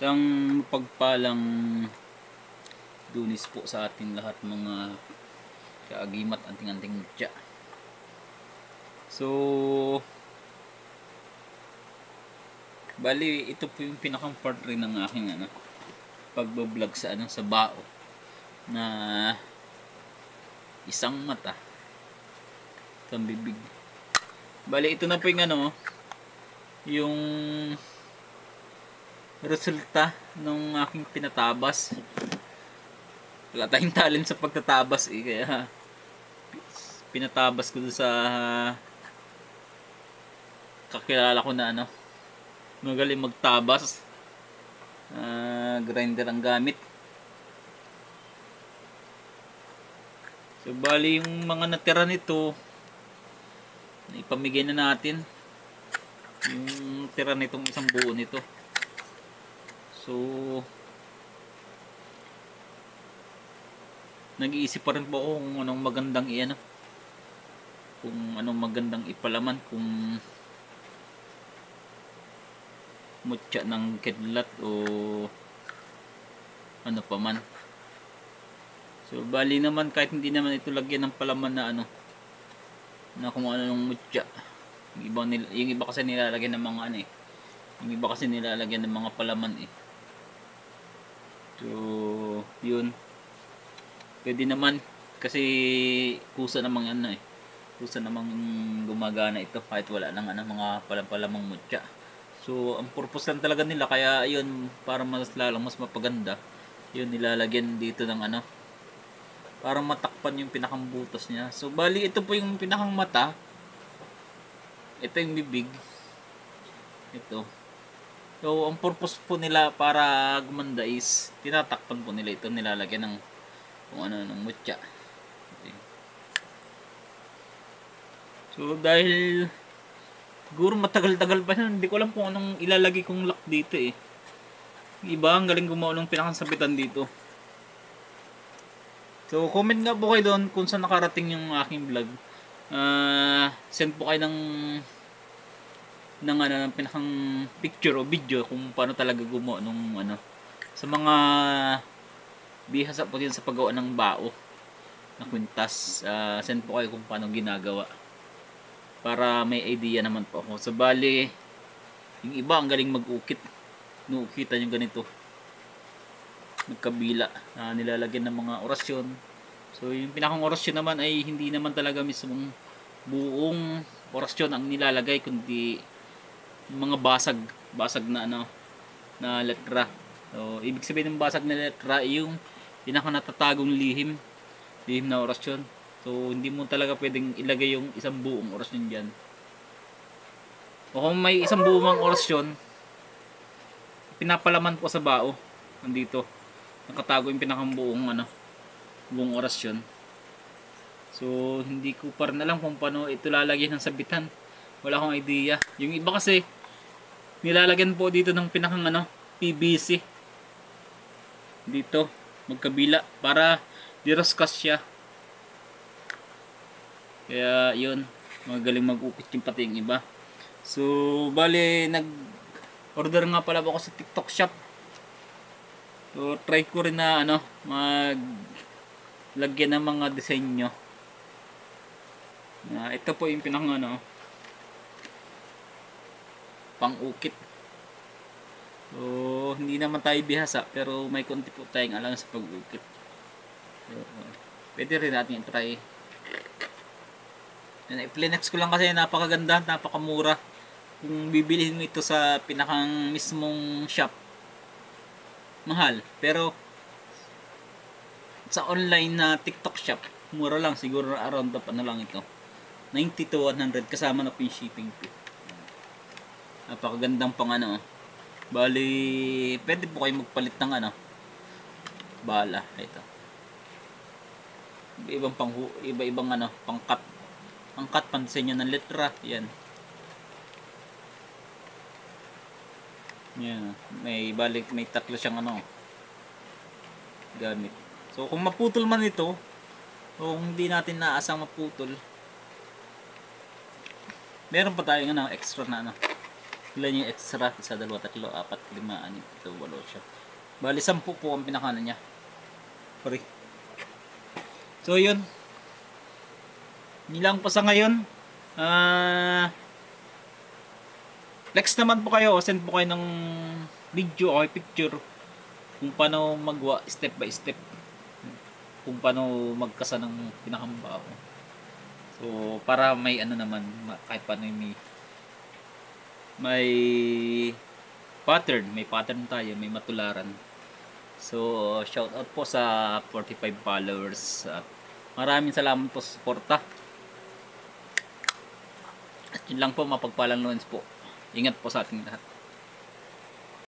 Isang pagpalang Lunes po sa ating lahat mga kaagimat, anting-anting mutya. So, bali ito po yung pinakang part rin ng aking pagbablog sa sa bao na isang mata, isang bibig. Bali ito na po yung resulta ng aking pinatabas. Wala tayong talent sa pagtatabas kaya pinatabas ko sa kakilala ko na magaling magtabas. Grinder ang gamit. So bali yung mga natira nito ipamigay na natin, yung tira nitong isang buo nito. So nag-iisip pa rin po ako kung anong magandang kung anong magandang ipalaman, kung mutya ng kidlat o ano pa man. So bali naman kahit hindi naman ito lagyan ng palaman na kung anong mutya. Yung iba kasi nilalagyan ng mga yung iba kasi nilalagyan ng mga palaman So yun, pwede naman kasi kusa namang kusa namang gumagana ito kahit wala nang mga palamang mutya. So ang purpose lang talaga nila, kaya yun, para mas lalong mas mapaganda, yun nilalagyan dito ng parang matakpan yung pinakang butas niya. So bali ito po yung pinakang mata, ito yung bibig, ito. So ang purpose po nila para gumanda is tinatakpan po nila ito, nilalagyan ng kung ng mutya. Okay. So dahil siguro matagal-tagal pa yun, hindi ko alam kung anong ilalagay kong lock dito Iba ang galing gumawa ng pinakasabitan dito. So comment nga po kayo doon kung saan nakarating yung aking vlog. Send po kayo ng pinakang picture o video kung paano talaga gumawa nung sa mga bihasa po din sa paggawa ng bao na kwintas. Send po kayo kung paano ginagawa para may idea naman po ako. So bali yung iba ang galing mag-ukit, nuukitan yung ganito magkabila, nilalagyan ng mga orasyon. So yung pinakang orasyon naman ay hindi naman talaga mismong buong orasyon ang nilalagay, kundi mga basag na na letra. So ibig sabihin ng basag na letra ay yung pinaka natatagong lihim na orasyon. So hindi mo talaga pwedeng ilagay yung isang buong orasyon diyan. O kung may isang buong orasyon, pinapalaman po sa bao nandito, nakatago yung pinakang buong orasyon. So hindi ko pa rin alam kung paano ito lalagyan ng sabitan. Wala akong idea. Yung iba kasi nilalagyan po dito ng pinakang PVC dito magkabila para diroskas siya. Kaya yun, magaling mag-ukit yung pati yung iba. So bali nag-order nga pala ako sa TikTok shop. So try ko rin na maglagyan ng mga disenyo. Ito po yung pinakang pang-ukit. So hindi naman tayo bihasa, pero may konti po tayong alam sa pag-ukit. So pwede rin natin i-try. I-flex ko lang kasi napakaganda, napakamura. Kung bibilihin mo ito sa pinakang mismong shop, mahal. Pero sa online na TikTok shop, mura lang, siguro around the lang ito, 90 to 100 kasama na po yung shipping fee. Napakagandang pang bali pwede po kayo magpalit ng bala. Ito iba-ibang pangkat pandisenyo ng letra. Yan may tatlo siyang gamit. So kung maputol man ito, o kung hindi natin naasang maputol, meron pa tayong extra na Ilan yung extra? Isa, dalawa, tatlo, apat, lima, anim, ito, walo siya. Bali, 10 po ang pinakanan niya. Sorry. So, yun. Hindi lang po sa ngayon. Next naman po kayo, send po kayo ng video o picture kung paano magwa step by step. Kung paano magkasa ng pinakambao. So, para may ano naman, kahit paano may pattern tayo, may matularan. So, shout out po sa 45 followers at maraming salamat po sa suporta. At yun lang po, mapagpalang Lawrence po. Ingat po sa ating lahat.